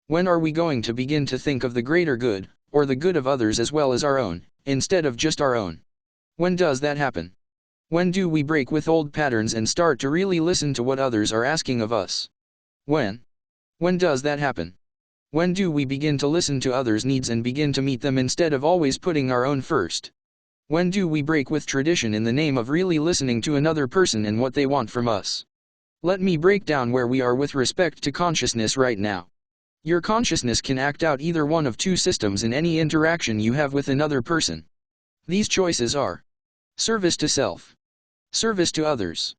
When are we going to begin to think of the greater good, or the good of others as well as our own, instead of just our own? When does that happen? When do we break with old patterns and start to really listen to what others are asking of us? When? When does that happen? When do we begin to listen to others' needs and begin to meet them instead of always putting our own first? When do we break with tradition in the name of really listening to another person and what they want from us? Let me break down where we are with respect to consciousness right now. Your consciousness can act out either one of two systems in any interaction you have with another person. These choices are service to self, service to others.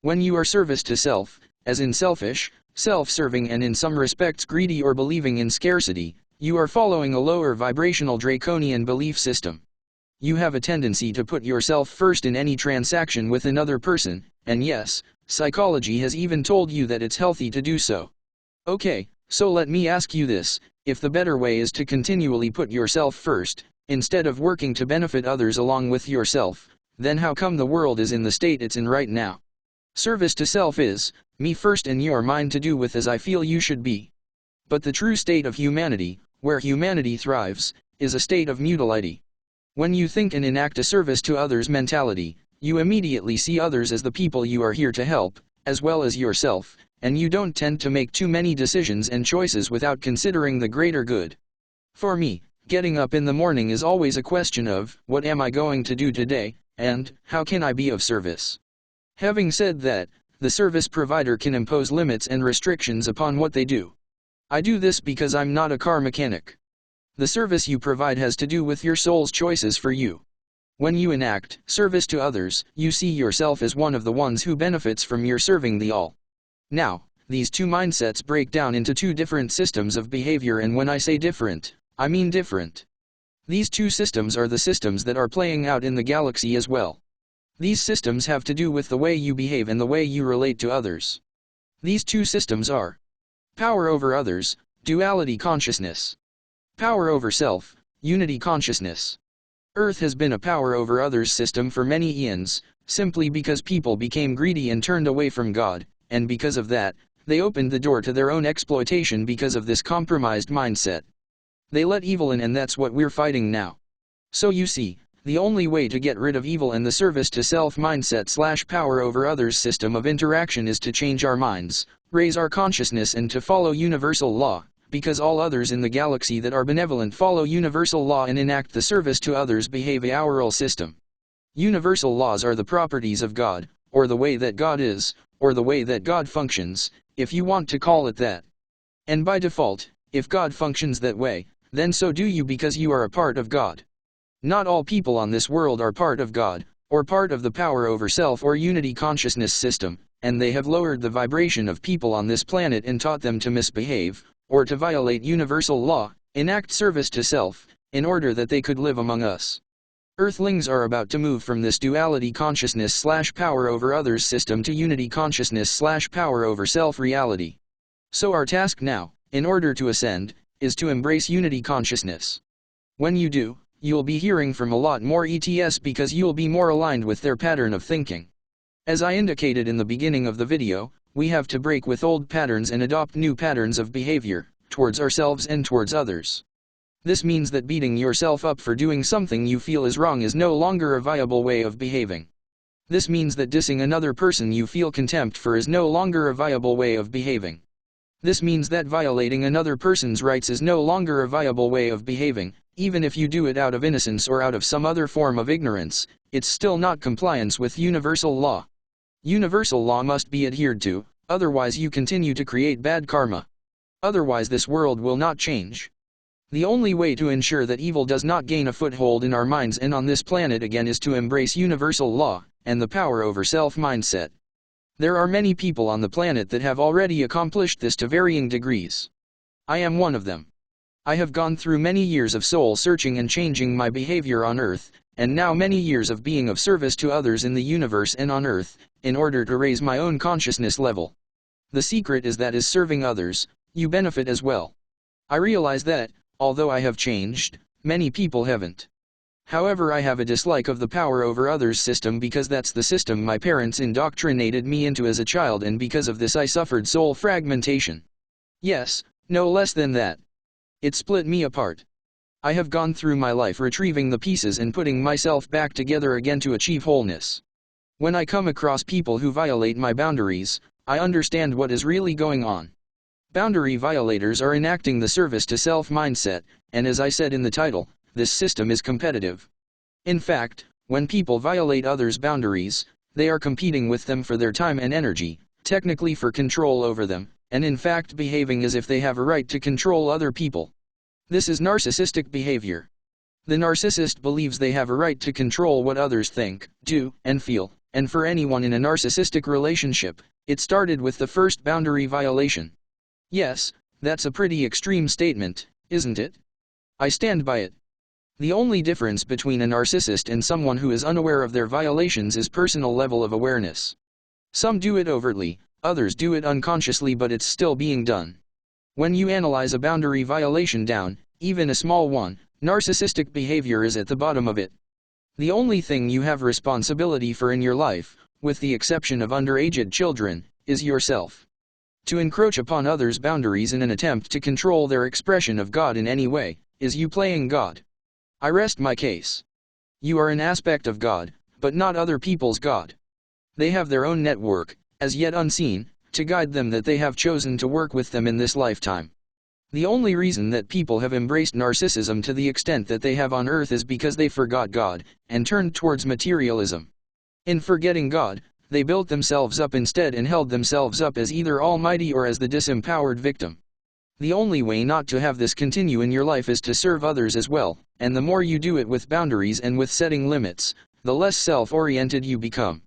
When you are service to self, as in selfish, self-serving and in some respects greedy or believing in scarcity, you are following a lower vibrational draconian belief system. You have a tendency to put yourself first in any transaction with another person, and yes, psychology has even told you that it's healthy to do so. Okay, so let me ask you this: if the better way is to continually put yourself first, instead of working to benefit others along with yourself, then how come the world is in the state it's in right now? Service to self is, me first and your mind to do with as I feel you should be. But the true state of humanity, where humanity thrives, is a state of mutuality. When you think and enact a service to others mentality, you immediately see others as the people you are here to help, as well as yourself, and you don't tend to make too many decisions and choices without considering the greater good. For me, getting up in the morning is always a question of, what am I going to do today, and how can I be of service? Having said that, the service provider can impose limits and restrictions upon what they do. I do this because I'm not a car mechanic. The service you provide has to do with your soul's choices for you. When you enact service to others, you see yourself as one of the ones who benefits from your serving the all. Now, these two mindsets break down into two different systems of behavior, and when I say different, I mean different. These two systems are the systems that are playing out in the galaxy as well. These systems have to do with the way you behave and the way you relate to others. These two systems are power over others, duality consciousness. Power over self, unity consciousness. Earth has been a power over others system for many eons, simply because people became greedy and turned away from God, and because of that, they opened the door to their own exploitation because of this compromised mindset. They let evil in, and that's what we're fighting now. So you see, the only way to get rid of evil and the service to self mindset / power over others system of interaction is to change our minds, raise our consciousness, and to follow universal law, because all others in the galaxy that are benevolent follow universal law and enact the service to others behavioral system. Universal laws are the properties of God, or the way that God is, or the way that God functions, if you want to call it that. And by default, if God functions that way, then so do you, because you are a part of God. Not all people on this world are part of God, or part of the power over self or unity consciousness system, and they have lowered the vibration of people on this planet and taught them to misbehave, or to violate universal law, enact service to self, in order that they could live among us. Earthlings are about to move from this duality consciousness / power over others system to unity consciousness / power over self reality. So our task now, in order to ascend, is to embrace unity consciousness. When you do, you'll be hearing from a lot more ETS because you'll be more aligned with their pattern of thinking. As I indicated in the beginning of the video, we have to break with old patterns and adopt new patterns of behavior, towards ourselves and towards others. This means that beating yourself up for doing something you feel is wrong is no longer a viable way of behaving. This means that dissing another person you feel contempt for is no longer a viable way of behaving. This means that violating another person's rights is no longer a viable way of behaving. Even if you do it out of innocence or out of some other form of ignorance, it's still not compliance with universal law. Universal law must be adhered to, otherwise you continue to create bad karma. Otherwise this world will not change. The only way to ensure that evil does not gain a foothold in our minds and on this planet again is to embrace universal law, and the power over self mindset. There are many people on the planet that have already accomplished this to varying degrees. I am one of them. I have gone through many years of soul searching and changing my behavior on Earth, and now many years of being of service to others in the universe and on Earth, in order to raise my own consciousness level. The secret is that as serving others, you benefit as well. I realize that, although I have changed, many people haven't. However, I have a dislike of the power over others system because that's the system my parents indoctrinated me into as a child, and because of this I suffered soul fragmentation. Yes, No less than that. It split me apart. I have gone through my life retrieving the pieces and putting myself back together again to achieve wholeness. When I come across people who violate my boundaries, I understand what is really going on. Boundary violators are enacting the service to self mindset, and as I said in the title, this system is competitive. In fact, when people violate others' boundaries, they are competing with them for their time and energy, technically for control over them, and in fact behaving as if they have a right to control other people. This is narcissistic behavior. The narcissist believes they have a right to control what others think, do, and feel, and for anyone in a narcissistic relationship, it started with the first boundary violation. Yes, that's a pretty extreme statement, isn't it? I stand by it. The only difference between a narcissist and someone who is unaware of their violations is personal level of awareness. Some do it overtly, others do it unconsciously, but it's still being done. When you analyze a boundary violation down, even a small one, narcissistic behavior is at the bottom of it. The only thing you have responsibility for in your life, with the exception of underage children, is yourself. To encroach upon others' boundaries in an attempt to control their expression of God in any way, is you playing God. I rest my case. You are an aspect of God, but not other people's God. They have their own network, as yet unseen, to guide them that they have chosen to work with them in this lifetime. The only reason that people have embraced narcissism to the extent that they have on earth is because they forgot God, and turned towards materialism. In forgetting God, they built themselves up instead and held themselves up as either almighty or as the disempowered victim. The only way not to have this continue in your life is to serve others as well, and the more you do it with boundaries and with setting limits, the less self-oriented you become.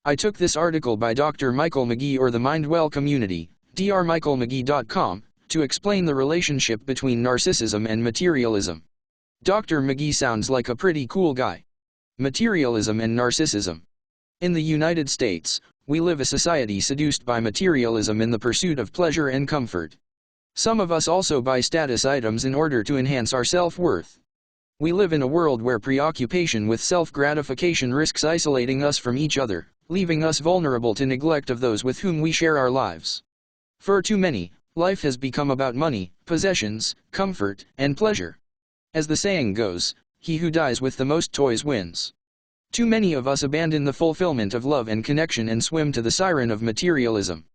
I took this article by Dr. Michael McGee or the Mindwell Community, drmichaelmcgee.com, to explain the relationship between narcissism and materialism. Dr. McGee sounds like a pretty cool guy. Materialism and narcissism. In the United States, we live a society seduced by materialism in the pursuit of pleasure and comfort. Some of us also buy status items in order to enhance our self-worth. We live in a world where preoccupation with self-gratification risks isolating us from each other, leaving us vulnerable to neglect of those with whom we share our lives. For too many, life has become about money, possessions, comfort, and pleasure. As the saying goes, he who dies with the most toys wins. Too many of us abandon the fulfillment of love and connection and swim to the siren of materialism.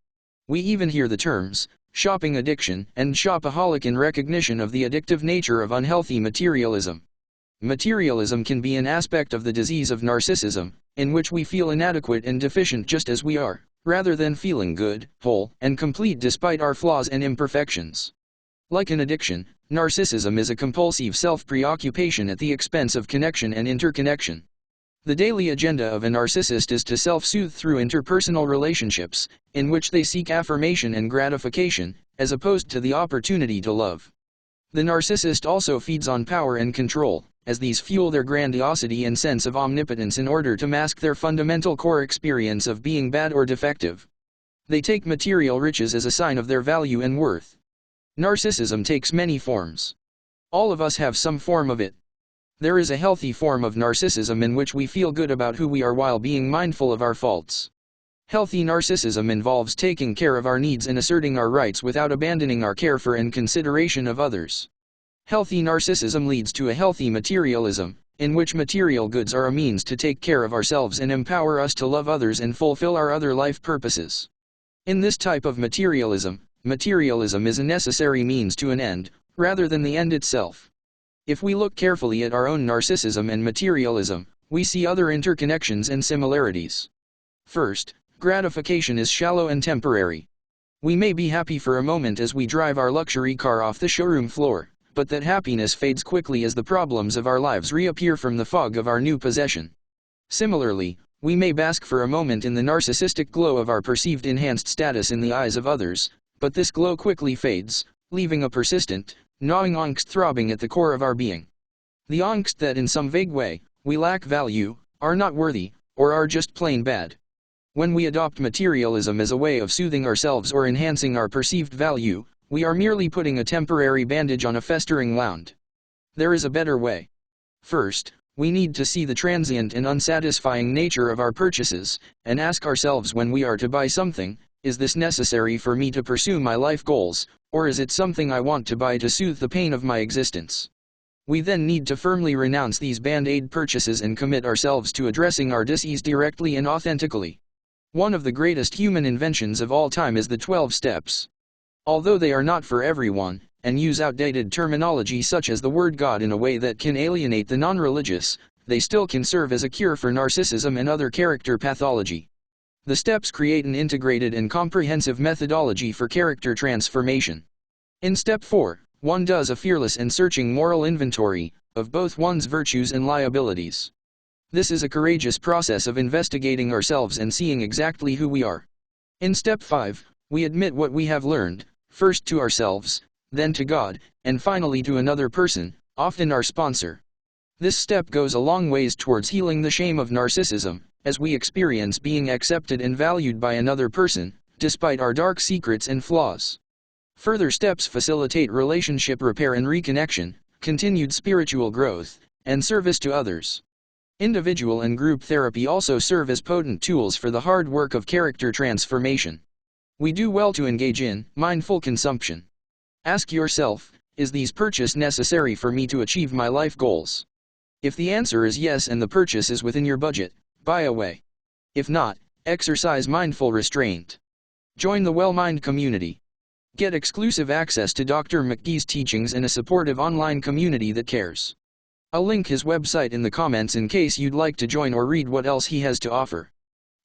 We even hear the terms, shopping addiction, and shopaholic in recognition of the addictive nature of unhealthy materialism. Materialism can be an aspect of the disease of narcissism, in which we feel inadequate and deficient just as we are, rather than feeling good, whole, and complete despite our flaws and imperfections. Like an addiction, narcissism is a compulsive self-preoccupation at the expense of connection and interconnection. The daily agenda of a narcissist is to self-soothe through interpersonal relationships, in which they seek affirmation and gratification, as opposed to the opportunity to love. The narcissist also feeds on power and control, as these fuel their grandiosity and sense of omnipotence in order to mask their fundamental core experience of being bad or defective. They take material riches as a sign of their value and worth. Narcissism takes many forms. All of us have some form of it. There is a healthy form of narcissism in which we feel good about who we are while being mindful of our faults. Healthy narcissism involves taking care of our needs and asserting our rights without abandoning our care for and consideration of others. Healthy narcissism leads to a healthy materialism, in which material goods are a means to take care of ourselves and empower us to love others and fulfill our other life purposes. In this type of materialism is a necessary means to an end, rather than the end itself. If we look carefully at our own narcissism and materialism, we see other interconnections and similarities. First, gratification is shallow and temporary. We may be happy for a moment as we drive our luxury car off the showroom floor, but that happiness fades quickly as the problems of our lives reappear from the fog of our new possession. Similarly, we may bask for a moment in the narcissistic glow of our perceived enhanced status in the eyes of others, but this glow quickly fades, leaving a persistent, gnawing angst throbbing at the core of our being. The angst that in some vague way, we lack value, are not worthy, or are just plain bad. When we adopt materialism as a way of soothing ourselves or enhancing our perceived value, we are merely putting a temporary bandage on a festering wound. There is a better way. First, we need to see the transient and unsatisfying nature of our purchases, and ask ourselves when we are to buy something, is this necessary for me to pursue my life goals, Or is it something I want to buy to soothe the pain of my existence? We then need to firmly renounce these band-aid purchases and commit ourselves to addressing our disease directly and authentically. One of the greatest human inventions of all time is the 12 steps. Although they are not for everyone, and use outdated terminology such as the word God in a way that can alienate the non-religious, they still can serve as a cure for narcissism and other character pathology. The steps create an integrated and comprehensive methodology for character transformation. In step 4, one does a fearless and searching moral inventory of both one's virtues and liabilities. This is a courageous process of investigating ourselves and seeing exactly who we are. In step 5, we admit what we have learned, first to ourselves, then to God, and finally to another person, often our sponsor. This step goes a long ways towards healing the shame of narcissism, as we experience being accepted and valued by another person, despite our dark secrets and flaws. Further steps facilitate relationship repair and reconnection, continued spiritual growth, and service to others. Individual and group therapy also serve as potent tools for the hard work of character transformation. We do well to engage in mindful consumption. Ask yourself, is these purchase necessary for me to achieve my life goals? If the answer is yes and the purchase is within your budget, buy away. If not, exercise mindful restraint. Join the Well-Mind community. Get exclusive access to Dr. McGee's teachings and a supportive online community that cares. I'll link his website in the comments in case you'd like to join or read what else he has to offer.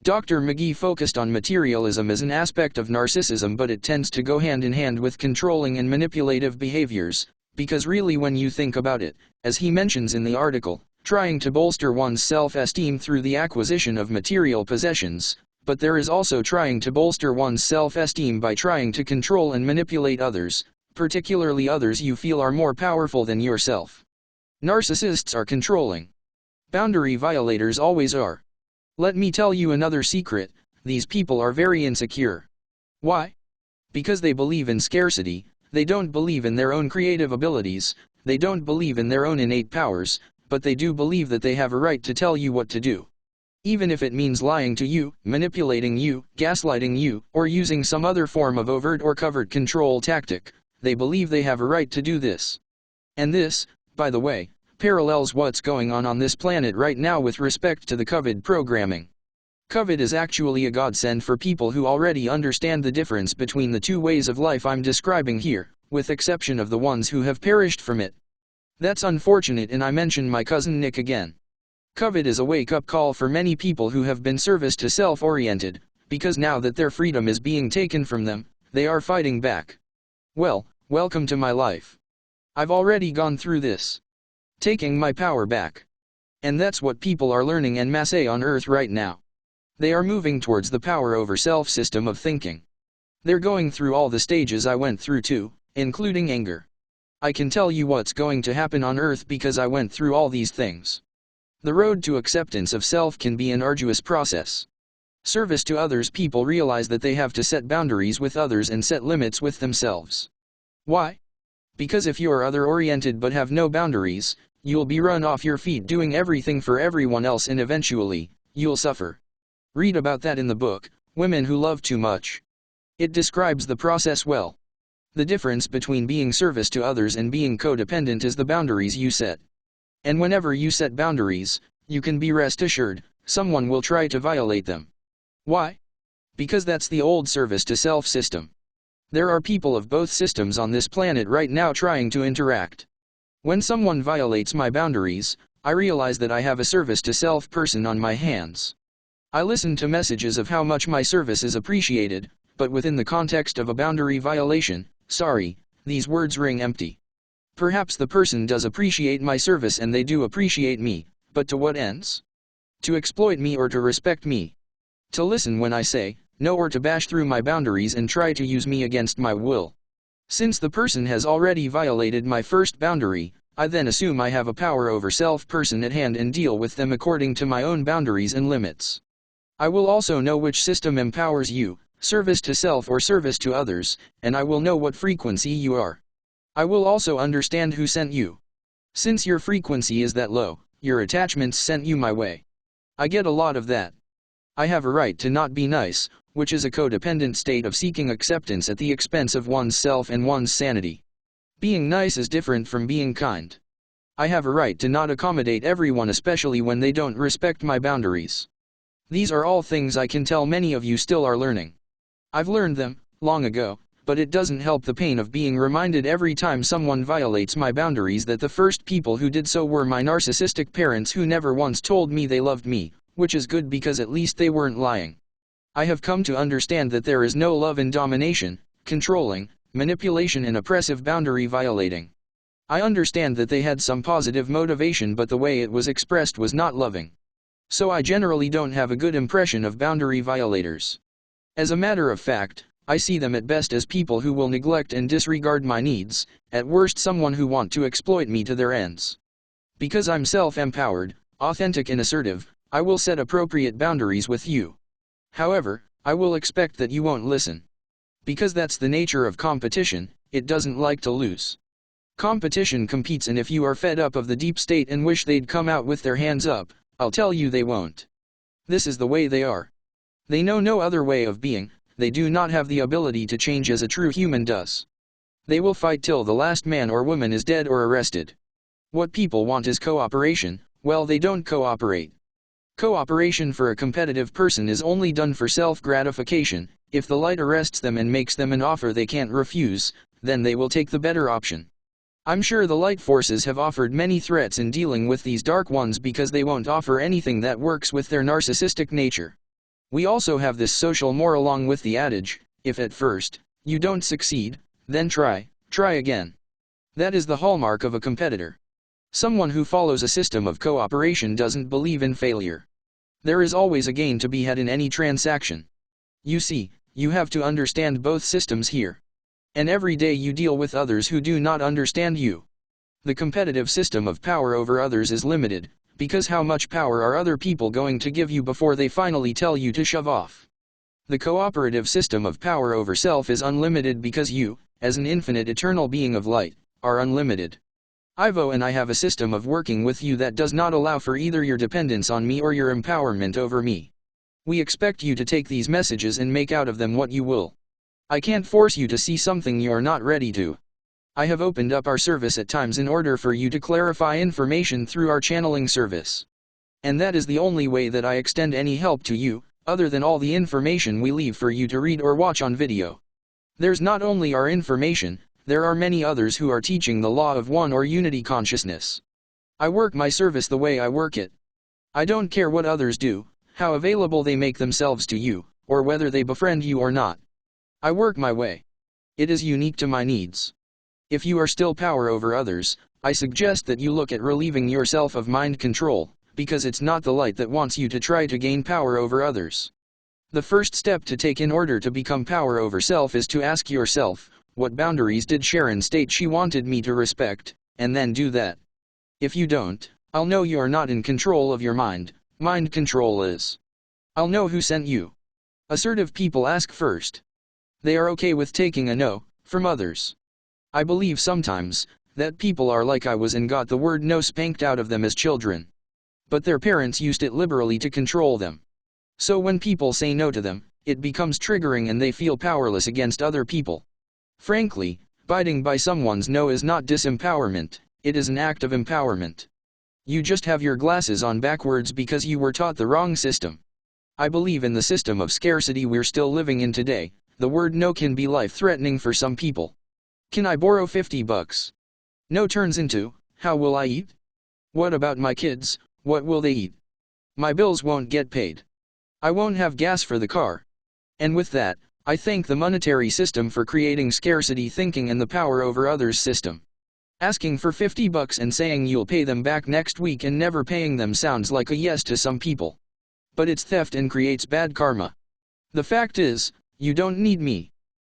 Dr. McGee focused on materialism as an aspect of narcissism, but it tends to go hand in hand with controlling and manipulative behaviors, because really when you think about it, as he mentions in the article, trying to bolster one's self-esteem through the acquisition of material possessions, but there is also trying to bolster one's self-esteem by trying to control and manipulate others, particularly others you feel are more powerful than yourself. Narcissists are controlling. Boundary violators always are. Let me tell you another secret, these people are very insecure. Why? Because they believe in scarcity, they don't believe in their own creative abilities, they don't believe in their own innate powers, but they do believe that they have a right to tell you what to do. Even if it means lying to you, manipulating you, gaslighting you, or using some other form of overt or covert control tactic, they believe they have a right to do this. And this, by the way, parallels what's going on this planet right now with respect to the COVID programming. COVID is actually a godsend for people who already understand the difference between the two ways of life I'm describing here, with exception of the ones who have perished from it. That's unfortunate, and I mention my cousin Nick again. COVID is a wake-up call for many people who have been service to self-oriented, because now that their freedom is being taken from them, they are fighting back. Well, welcome to my life. I've already gone through this. Taking my power back. And that's what people are learning en masse on Earth right now. They are moving towards the power over self system of thinking. They're going through all the stages I went through too, including anger. I can tell you what's going to happen on Earth because I went through all these things. The road to acceptance of self can be an arduous process. Service to others, people realize that they have to set boundaries with others and set limits with themselves. Why? Because if you are other-oriented but have no boundaries, you'll be run off your feet doing everything for everyone else, and eventually, you'll suffer. Read about that in the book, Women Who Love Too Much. It describes the process well. The difference between being service to others and being codependent is the boundaries you set. And whenever you set boundaries, you can be rest assured, someone will try to violate them. Why? Because that's the old service to self system. There are people of both systems on this planet right now trying to interact. When someone violates my boundaries, I realize that I have a service to self person on my hands. I listen to messages of how much my service is appreciated, but within the context of a boundary violation, sorry, these words ring empty. Perhaps the person does appreciate my service and they do appreciate me, but to what ends? To exploit me or to respect me? To listen when I say no, or to bash through my boundaries and try to use me against my will? Since the person has already violated my first boundary, I then assume I have a power over self person at hand and deal with them according to my own boundaries and limits. I will also know which system empowers you, service to self or service to others, and I will know what frequency you are. I will also understand who sent you. Since your frequency is that low, your attachments sent you my way. I get a lot of that. I have a right to not be nice, which is a codependent state of seeking acceptance at the expense of one's self and one's sanity. Being nice is different from being kind. I have a right to not accommodate everyone, especially when they don't respect my boundaries. These are all things I can tell many of you still are learning. I've learned them, long ago, but it doesn't help the pain of being reminded every time someone violates my boundaries that the first people who did so were my narcissistic parents, who never once told me they loved me, which is good because at least they weren't lying. I have come to understand that there is no love in domination, controlling, manipulation and oppressive boundary violating. I understand that they had some positive motivation, but the way it was expressed was not loving. So I generally don't have a good impression of boundary violators. As a matter of fact, I see them at best as people who will neglect and disregard my needs, at worst someone who want to exploit me to their ends. Because I'm self-empowered, authentic and assertive, I will set appropriate boundaries with you. However, I will expect that you won't listen. Because that's the nature of competition, it doesn't like to lose. Competition competes, and if you are fed up of the deep state and wish they'd come out with their hands up, I'll tell you they won't. This is the way they are. They know no other way of being. They do not have the ability to change as a true human does. They will fight till the last man or woman is dead or arrested. What people want is cooperation. Well, they don't cooperate. Cooperation for a competitive person is only done for self-gratification. If the light arrests them and makes them an offer they can't refuse, then they will take the better option. I'm sure the light forces have offered many threats in dealing with these dark ones because they won't offer anything that works with their narcissistic nature. We also have this social more along with the adage, if at first you don't succeed, then try again. That is the hallmark of a competitor. Someone who follows a system of cooperation doesn't believe in failure. There is always a gain to be had in any transaction. You see, you have to understand both systems here. And every day you deal with others who do not understand you. The competitive system of power over others is limited, because how much power are other people going to give you before they finally tell you to shove off? The cooperative system of power over self is unlimited because you, as an infinite eternal being of light, are unlimited. Ivo and I have a system of working with you that does not allow for either your dependence on me or your empowerment over me. We expect you to take these messages and make out of them what you will. I can't force you to see something you are not ready to. I have opened up our service at times in order for you to clarify information through our channeling service. And that is the only way that I extend any help to you, other than all the information we leave for you to read or watch on video. There's not only our information, there are many others who are teaching the law of one or unity consciousness. I work my service the way I work it. I don't care what others do, how available they make themselves to you, or whether they befriend you or not. I work my way. It is unique to my needs. If you are still power over others, I suggest that you look at relieving yourself of mind control, because it's not the light that wants you to try to gain power over others. The first step to take in order to become power over self is to ask yourself, what boundaries did Sharon state she wanted me to respect, and then do that. If you don't, I'll know you are not in control of your mind. Mind control is. I'll know who sent you. Assertive people ask first. They are okay with taking a no from others. I believe sometimes that people are like I was and got the word no spanked out of them as children. But their parents used it liberally to control them. So when people say no to them, it becomes triggering and they feel powerless against other people. Frankly, abiding by someone's no is not disempowerment, it is an act of empowerment. You just have your glasses on backwards because you were taught the wrong system. I believe in the system of scarcity we're still living in today. The word no can be life-threatening for some people. Can I borrow $50? No turns into, how will I eat? What about my kids, what will they eat? My bills won't get paid. I won't have gas for the car. And with that, I thank the monetary system for creating scarcity thinking and the power over others system. Asking for $50 and saying you'll pay them back next week and never paying them sounds like a yes to some people. But it's theft and creates bad karma. The fact is, you don't need me.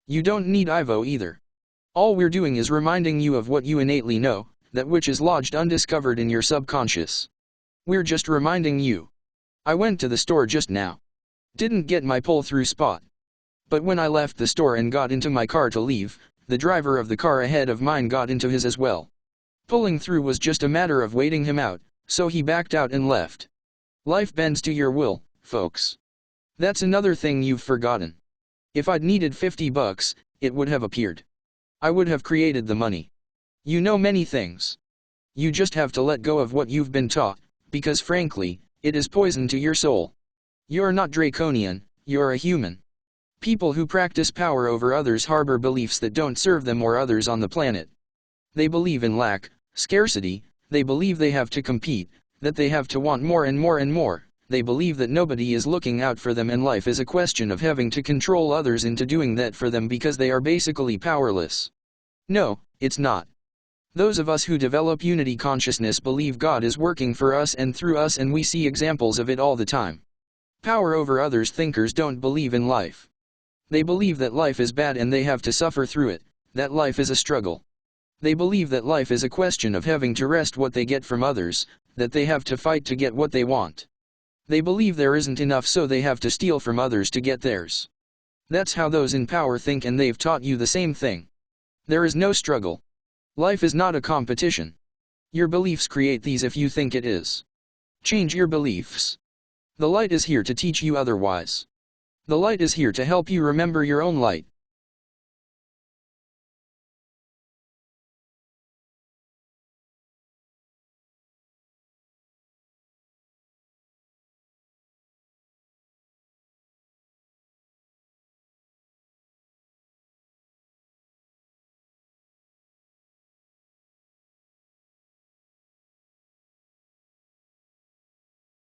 You don't need Ivo either. All we're doing is reminding you of what you innately know, that which is lodged undiscovered in your subconscious. We're just reminding you. I went to the store just now. Didn't get my pull-through spot. But when I left the store and got into my car to leave, the driver of the car ahead of mine got into his as well. Pulling through was just a matter of waiting him out, so he backed out and left. Life bends to your will, folks. That's another thing you've forgotten. If I'd needed $50, it would have appeared. I would have created the money. You know many things. You just have to let go of what you've been taught, because frankly, it is poison to your soul. You're not draconian, you're a human. People who practice power over others harbor beliefs that don't serve them or others on the planet. They believe in lack, scarcity, they believe they have to compete, that they have to want more and more and more. They believe that nobody is looking out for them and life is a question of having to control others into doing that for them because they are basically powerless. No, it's not. Those of us who develop unity consciousness believe God is working for us and through us, and we see examples of it all the time. Power over others thinkers don't believe in life. They believe that life is bad and they have to suffer through it, that life is a struggle. They believe that life is a question of having to wrest what they get from others, that they have to fight to get what they want. They believe there isn't enough, so they have to steal from others to get theirs. That's how those in power think, and they've taught you the same thing. There is no struggle. Life is not a competition. Your beliefs create these if you think it is. Change your beliefs. The light is here to teach you otherwise. The light is here to help you remember your own light,